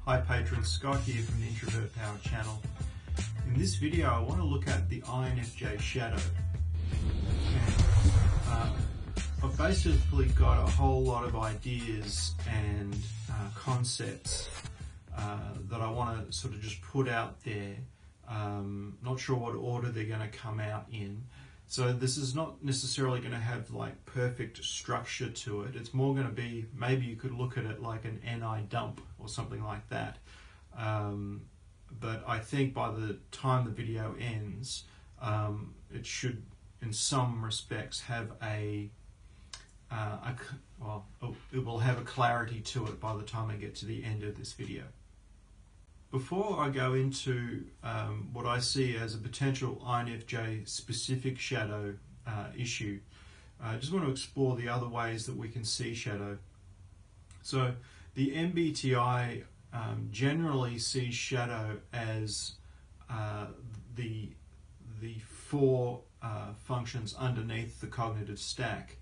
Hi patrons, Scott here from the Introvert Power channel. In this video I want to look at the INFJ shadow. I've basically got a whole lot of ideas and concepts that I want to sort of just put out there. Not sure what order they're going to come out in. So this is not necessarily going to have like perfect structure to it. It's more going to be, maybe you could look at it like an NI dump or something like that. But I think by the time the video ends, it should, in some respects, have it will have a clarity to it by the time I get to the end of this video. Before I go into what I see as a potential INFJ specific shadow issue, I just want to explore the other ways that we can see shadow. So the MBTI generally sees shadow as the four functions underneath the cognitive stack.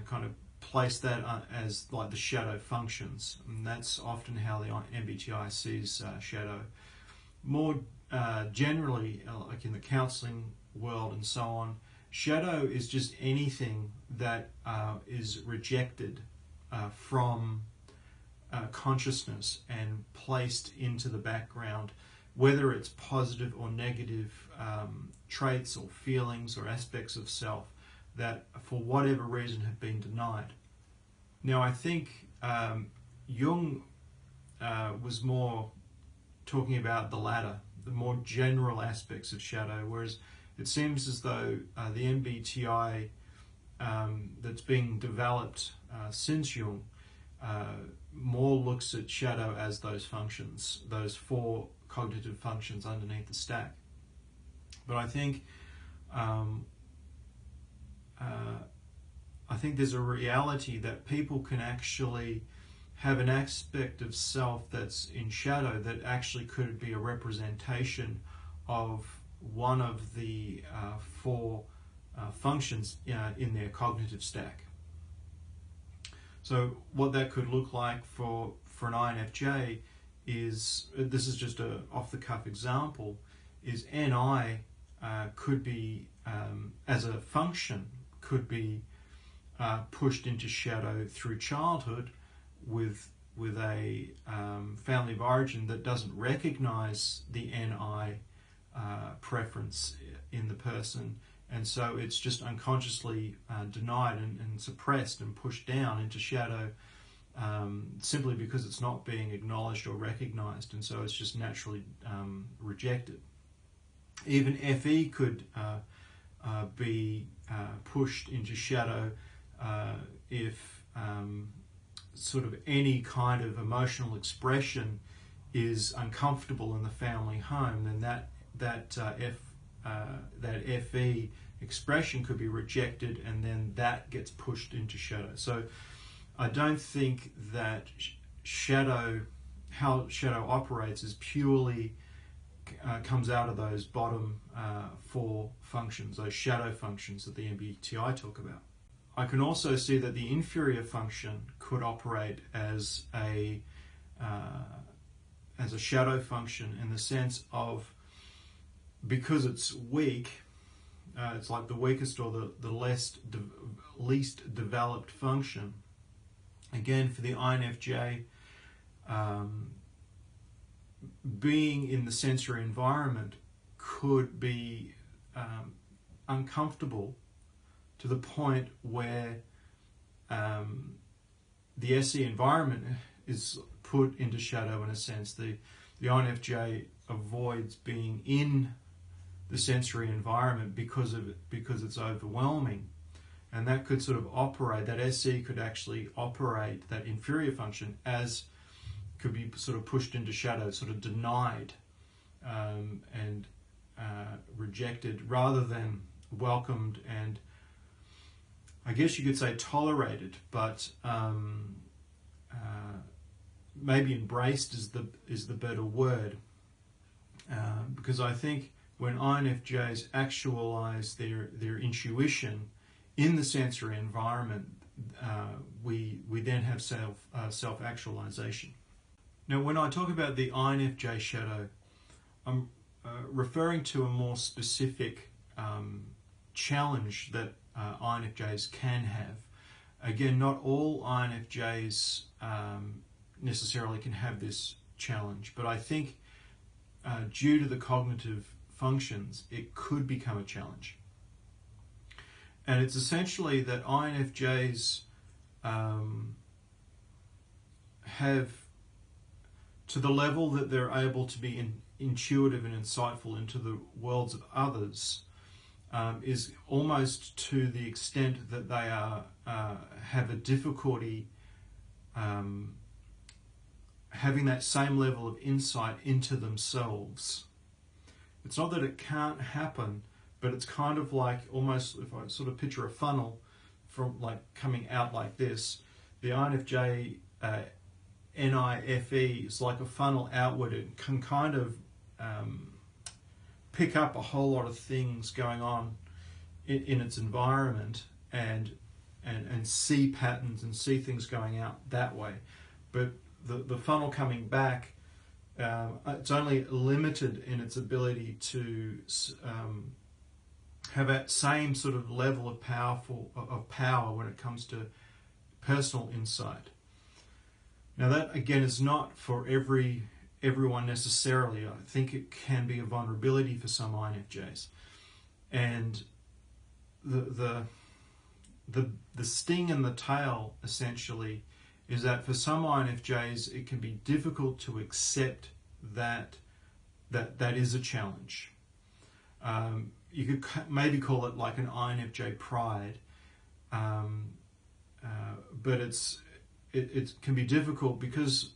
Kind of place that as like the shadow functions, and that's often how the MBTI sees shadow. More generally, like in the counselling world and so on, shadow is just anything that is rejected from consciousness and placed into the background, whether it's positive or negative traits or feelings or aspects of self that for whatever reason have been denied. Now I think Jung was more talking about the latter, the more general aspects of shadow, whereas it seems as though the MBTI that's being developed since Jung more looks at shadow as those functions, those four cognitive functions underneath the stack. But I think there's a reality that people can actually have an aspect of self that's in shadow that actually could be a representation of one of the four functions in their cognitive stack. So what that could look like for an INFJ is, this is just a off-the-cuff example, is NI could be, as a function, could be pushed into shadow through childhood with a family of origin that doesn't recognize the NI preference in the person, and so it's just unconsciously denied and suppressed and pushed down into shadow simply because it's not being acknowledged or recognized, and so it's just naturally rejected. Even FE could be pushed into shadow if sort of any kind of emotional expression is uncomfortable in the family home, then that FE expression could be rejected, and then that gets pushed into shadow. So I don't think that how shadow operates is purely comes out of those bottom four functions, those shadow functions that the MBTI talk about. I can also see that the inferior function could operate as a shadow function, in the sense of, because it's weak, it's like the weakest or the least developed function. Again, for the INFJ, being in the sensory environment could be uncomfortable to the point where the SE environment is put into shadow in a sense. The INFJ avoids being in the sensory environment because it's overwhelming, and that could sort of operate, that SE could actually operate, that inferior function, as could be sort of pushed into shadow, sort of denied and rejected, rather than welcomed and, I guess you could say, tolerated, but maybe embraced is the better word, because I think when INFJs actualize their intuition in the sensory environment, we then have self-actualization. Now, when I talk about the INFJ shadow, I'm referring to a more specific challenge that INFJs can have. Again, not all INFJs necessarily can have this challenge, but I think due to the cognitive functions, it could become a challenge. And it's essentially that INFJs have, to the level that they're able to be intuitive and insightful into the worlds of others, is almost to the extent that they have a difficulty having that same level of insight into themselves. It's not that it can't happen, but it's kind of like, almost, if I sort of picture a funnel from like coming out like this, the INFJ NIFE is like a funnel outward. It can kind of pick up a whole lot of things going on in its environment and see patterns and see things going out that way. But the funnel coming back, it's only limited in its ability to have that same sort of level of power when it comes to personal insight. Now that, again, is not for everyone necessarily. I think it can be a vulnerability for some INFJs. And the sting in the tail, essentially, is that for some INFJs it can be difficult to accept that is a challenge. You could maybe call it like an INFJ pride, but it can be difficult because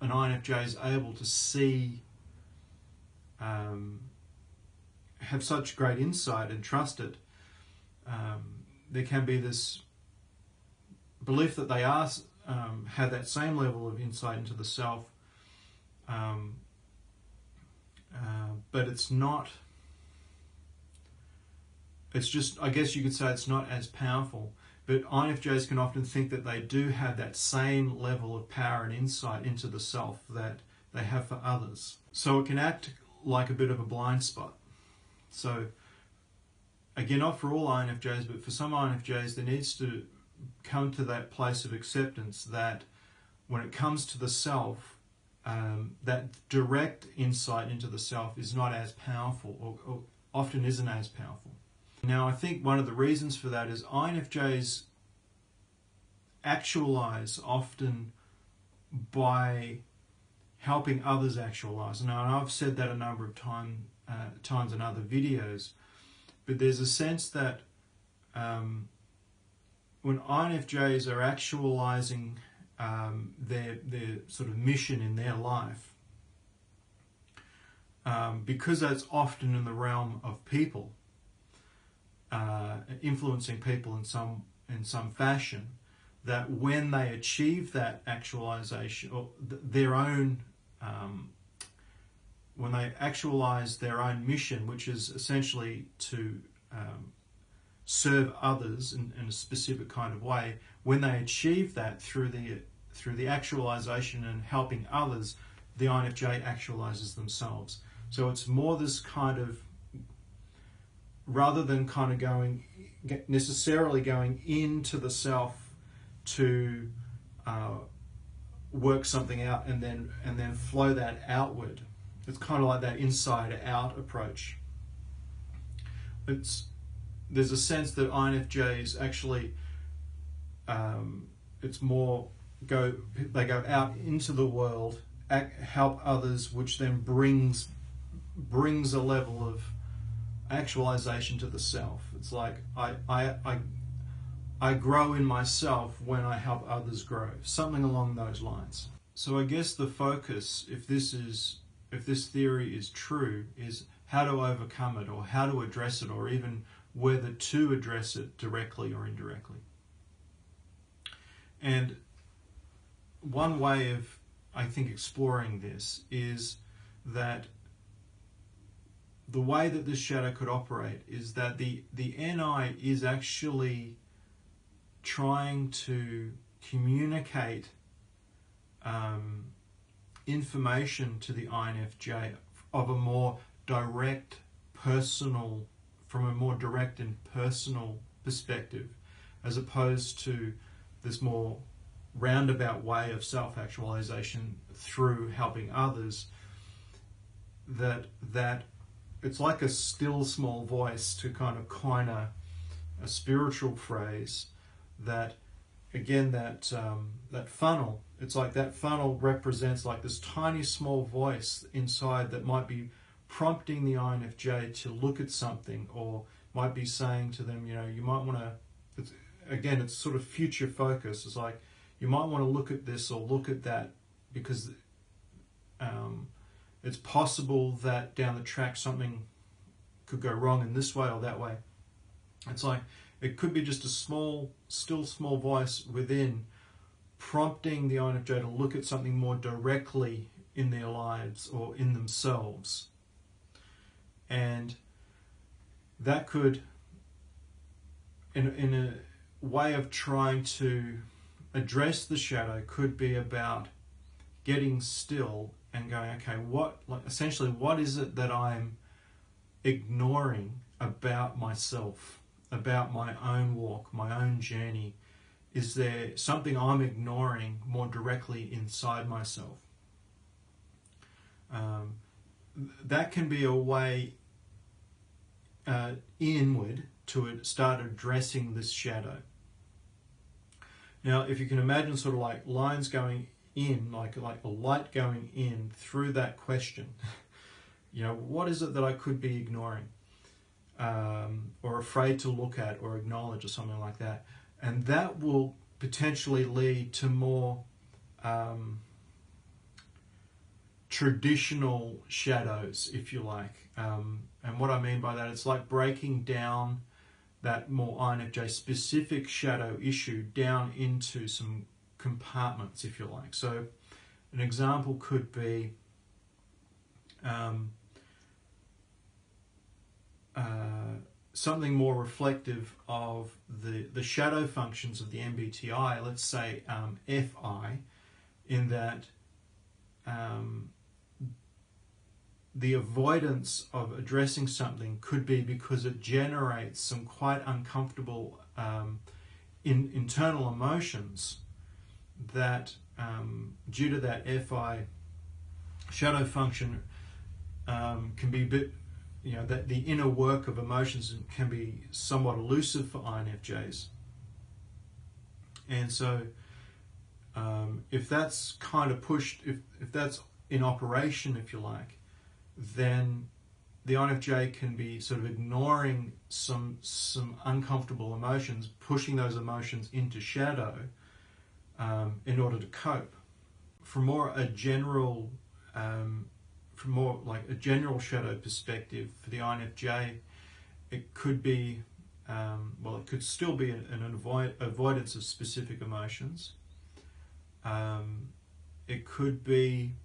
an INFJ is able to see, have such great insight and trust it. There can be this belief that they are have that same level of insight into the self, but it's not. It's just, I guess you could say, it's not as powerful. But INFJs can often think that they do have that same level of power and insight into the self that they have for others. So it can act like a bit of a blind spot. So again, not for all INFJs, but for some INFJs, there needs to come to that place of acceptance that when it comes to the self, that direct insight into the self is not as powerful, or often isn't as powerful. Now, I think one of the reasons for that is INFJs actualize often by helping others actualize. Now, I've said that a number of times in other videos, but there's a sense that when INFJs are actualizing their sort of mission in their life, because that's often in the realm of people, influencing people in some fashion, that when they achieve that actualization, or their own, when they actualize their own mission, which is essentially to serve others in a specific kind of way, when they achieve that through the actualization and helping others, the INFJ actualizes themselves. So it's more this kind of, rather than kind of necessarily going into the self to work something out and then flow that outward. It's kind of like that inside out approach. There's a sense that INFJs actually, it's more they go out into the world, help others, which then brings a level of actualization to the self. It's like I grow in myself when I help others grow, something along those lines. So I guess the focus, if this theory is true, is how to overcome it, or how to address it, or even whether to address it directly or indirectly. And one way of, I think, exploring this is that the way that this shadow could operate is that the NI is actually trying to communicate information to the INFJ of a more direct, personal, from a more direct and personal perspective, as opposed to this more roundabout way of self-actualization through helping others, that it's like a still small voice, to kind of coin a spiritual phrase, that again, that funnel, it's like that funnel represents like this tiny small voice inside that might be prompting the INFJ to look at something, or might be saying to them, you might want to, it's sort of future focus. It's like, you might want to look at this or look at that, because it's possible that down the track something could go wrong in this way or that way. It's like, it could be just a still small voice within, prompting the INFJ to look at something more directly in their lives or in themselves. And that could, in a way of trying to address the shadow, could be about getting still and going, okay, essentially what is it that I'm ignoring about myself, about my own walk, my own journey? Is there something I'm ignoring more directly inside myself? That can be a way inward to start addressing this shadow. Now, if you can imagine sort of like lines going in, like a light going in through that question, what is it that I could be ignoring, or afraid to look at or acknowledge, or something like that? And that will potentially lead to more traditional shadows, if you like. And what I mean by that, it's like breaking down that more INFJ specific shadow issue down into some compartments, if you like. So an example could be something more reflective of the shadow functions of the MBTI, let's say FI, in that the avoidance of addressing something could be because it generates some quite uncomfortable internal emotions that, due to that FI shadow function, can be a bit, that the inner work of emotions can be somewhat elusive for INFJs. And so if that's kind of pushed, if that's in operation, if you like, then the INFJ can be sort of ignoring some uncomfortable emotions, pushing those emotions into shadow in order to cope. From a general shadow perspective for the INFJ, it could be, it could still be an avoidance of specific emotions. It could be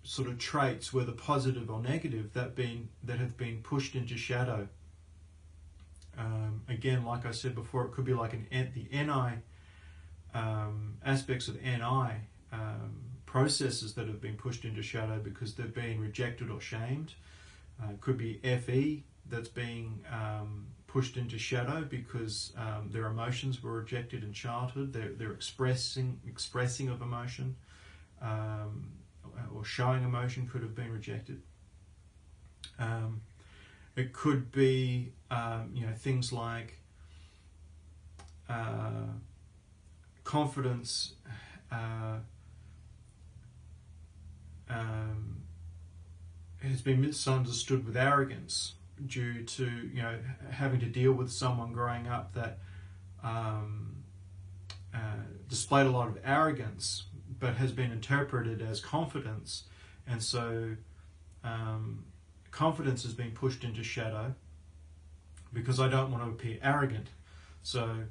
sort of traits, whether positive or negative, that have been pushed into shadow. Again, like I said before, it could be like the NI aspects of NI processes that have been pushed into shadow because they've been rejected or shamed. It could be FE that's being pushed into shadow because their emotions were rejected in childhood. Their expressing of emotion or showing emotion could have been rejected. It could be things like confidence has been misunderstood with arrogance due to having to deal with someone growing up that displayed a lot of arrogance but has been interpreted as confidence, and so confidence has been pushed into shadow because I don't want to appear arrogant. So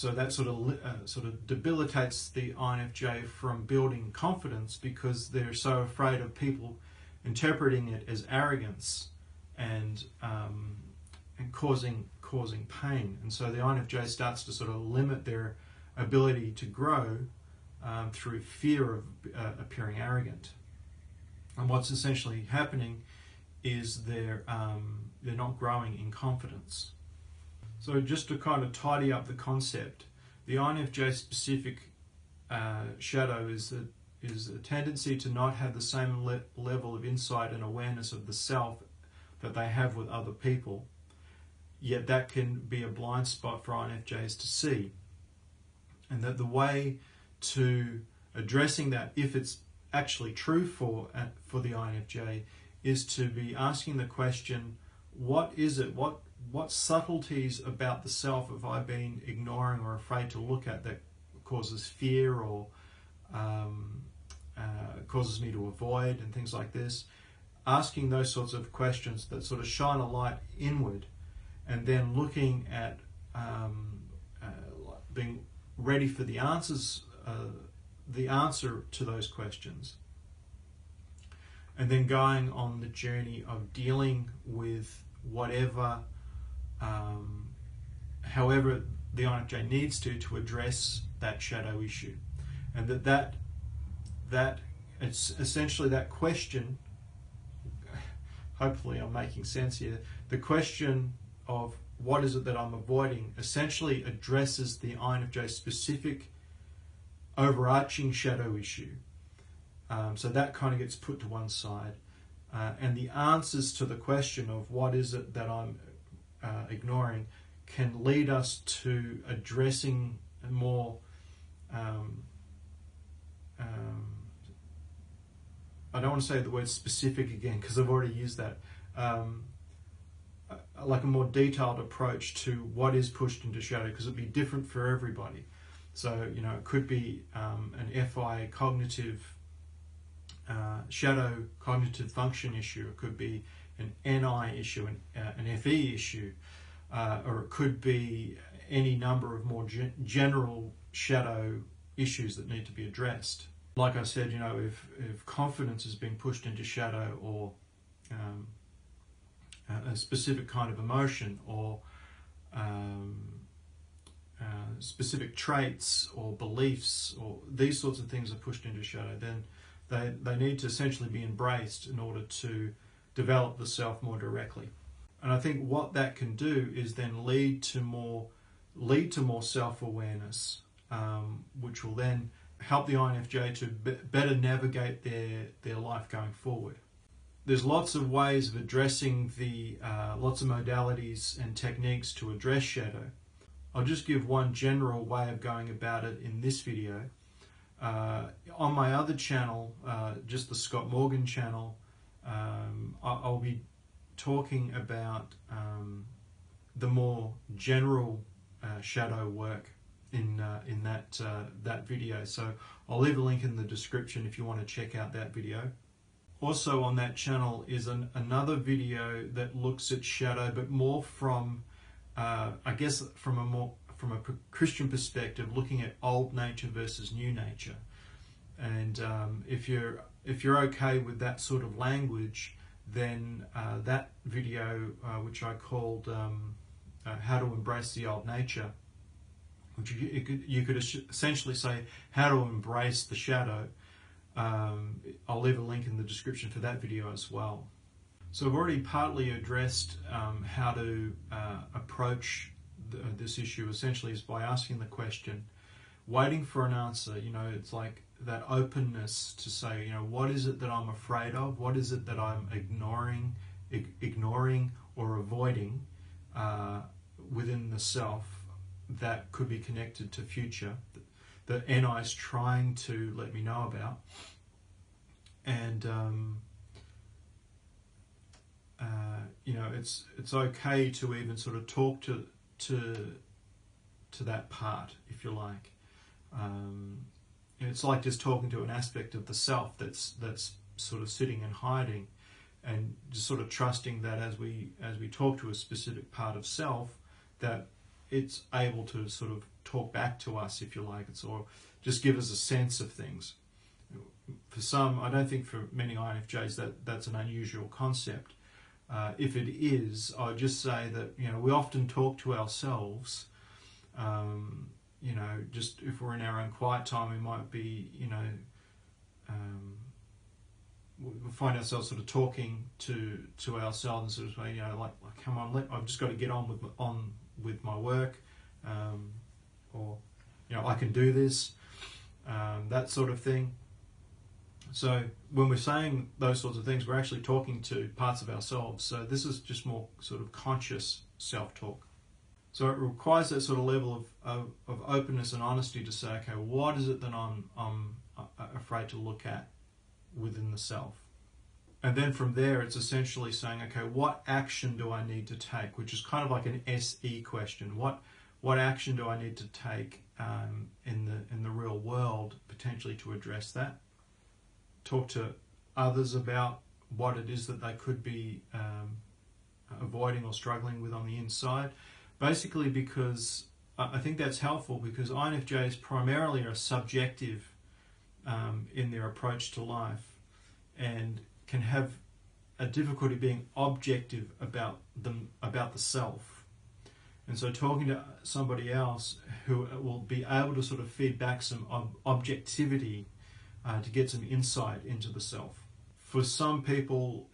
that sort of debilitates the INFJ from building confidence because they're so afraid of people interpreting it as arrogance and causing pain. And so the INFJ starts to sort of limit their ability to grow through fear of appearing arrogant. And what's essentially happening is they're not growing in confidence. So just to kind of tidy up the concept, the INFJ specific shadow is a tendency to not have the same level of insight and awareness of the self that they have with other people. Yet that can be a blind spot for INFJs to see. And that the way to addressing that, if it's actually true for the INFJ, is to be asking the question, what is it, what subtleties about the self have I been ignoring or afraid to look at that causes fear or causes me to avoid and things like this. Asking those sorts of questions that sort of shine a light inward, and then looking at being ready for the answers, the answer to those questions, and then going on the journey of dealing with whatever, however the INFJ needs to address that shadow issue, and that it's essentially that question. Hopefully I'm making sense here. The question of what is it that I'm avoiding essentially addresses the INFJ specific overarching shadow issue. So that kind of gets put to one side. And the answers to the question of what is it that I'm ignoring can lead us to addressing more I don't want to say the word specific again because I've already used that. Like a more detailed approach to what is pushed into shadow, because it'll be different for everybody. So, you know, it could be an FI cognitive shadow cognitive function issue. It could be an NI issue, an FE issue, or it could be any number of more general shadow issues that need to be addressed. Like I said, you know, if confidence is being pushed into shadow, or a specific kind of emotion, or specific traits or beliefs, or these sorts of things are pushed into shadow, then they need to essentially be embraced in order to develop the self more directly. And I think what that can do is then lead to more self-awareness, which will then help the INFJ to better navigate their life going forward. There's lots of ways of addressing lots of modalities and techniques to address shadow. I'll just give one general way of going about it in this video. On my other channel, just the Scott Morgan channel, I'll be talking about the more general shadow work in that video. So I'll leave a link in the description if you want to check out that video. Also on that channel is another video that looks at shadow, but more from, I guess, from a Christian perspective, looking at old nature versus new nature. And if you're okay with that sort of language, then that video, which I called "How to Embrace the Old Nature," which you could essentially say how to embrace the shadow. I'll leave a link in the description for that video as well. So I've already partly addressed how to approach this issue. Essentially is by asking the question, waiting for an answer. You know, it's like that openness to say, you know, what is it that I'm afraid of? What is it that I'm ignoring or avoiding within the self that could be connected to future, that NI is trying to let me know about. And you know, it's okay to even sort of talk to that part, if you like. It's like just talking to an aspect of the self that's sort of sitting and hiding, and just sort of trusting that as we talk to a specific part of self, that it's able to sort of talk back to us, if you like, or just give us a sense of things. For some, I don't think for many INFJs that's an unusual concept. If it is, I would just say that, you know, we often talk to ourselves, you know, just if we're in our own quiet time, we might be, you know, we find ourselves sort of talking to ourselves and sort of, you know, like come on, I've just got to get on with my work, or, you know, I can do this, that sort of thing. So when we're saying those sorts of things, we're actually talking to parts of ourselves. So this is just more sort of conscious self-talk. So it requires that sort of level of openness and honesty to say, okay, what is it that I'm afraid to look at within the self? And then from there, it's essentially saying, okay, what action do I need to take? Which is kind of like an SE question. What action do I need to take in the real world, potentially, to address that? Talk to others about what it is that they could be avoiding or struggling with on the inside. Basically, because I think that's helpful, because INFJs primarily are subjective in their approach to life and can have a difficulty being objective about the self. And so talking to somebody else who will be able to sort of feed back some objectivity to get some insight into the self. For some people,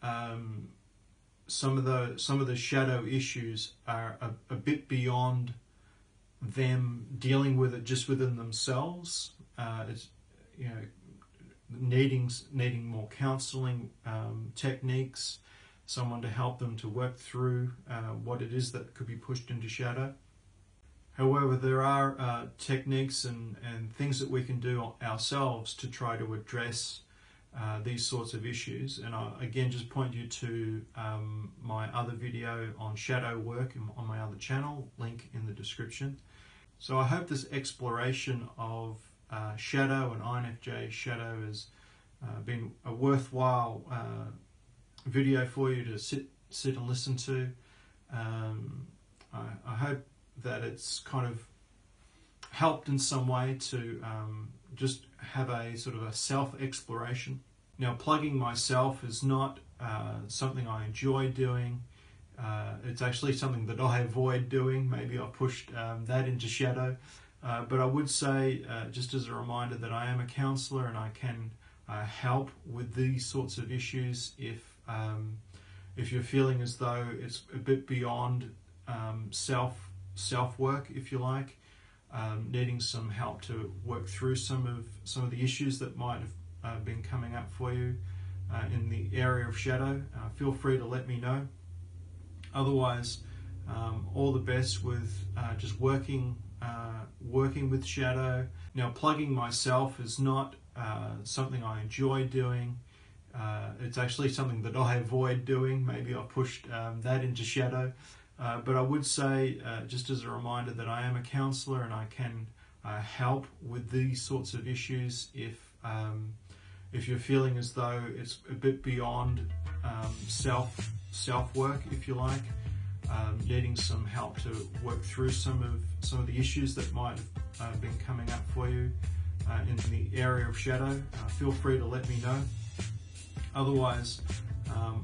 some of the shadow issues are a bit beyond them dealing with it just within themselves. It's, you know, needing more counselling techniques, someone to help them to work through what it is that could be pushed into shadow. However, there are techniques and things that we can do ourselves to try to address these sorts of issues. And I again just point you to my other video on shadow work on my other channel, link in the description. So I hope this exploration of shadow and INFJ shadow has been a worthwhile video for you to sit and listen to. I hope that it's kind of helped in some way to just have a sort of a self-exploration. Now, plugging myself is not something I enjoy doing. It's actually something that I avoid doing. Maybe I pushed that into shadow. But I would say, just as a reminder, that I am a counsellor and I can help with these sorts of issues if you're feeling as though it's a bit beyond self-work, if you like, needing some help to work through some of the issues that might have been coming up for you in the area of shadow. Feel free to let me know. Otherwise, all the best with just working with shadow. Now, plugging myself is not something I enjoy doing. It's actually something that I avoid doing. Maybe I pushed that into shadow. But I would say, just as a reminder, that I am a counsellor and I can help with these sorts of issues if you're feeling as though it's a bit beyond self-work, if you like, needing some help to work through some of the issues that might have been coming up for you in the area of shadow. Feel free to let me know. Otherwise,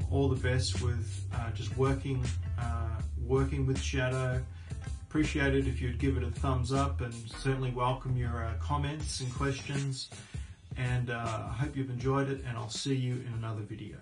all the best with just working with shadow. Appreciate it if you'd give it a thumbs up, and certainly welcome your comments and questions. And I hope you've enjoyed it, and I'll see you in another video.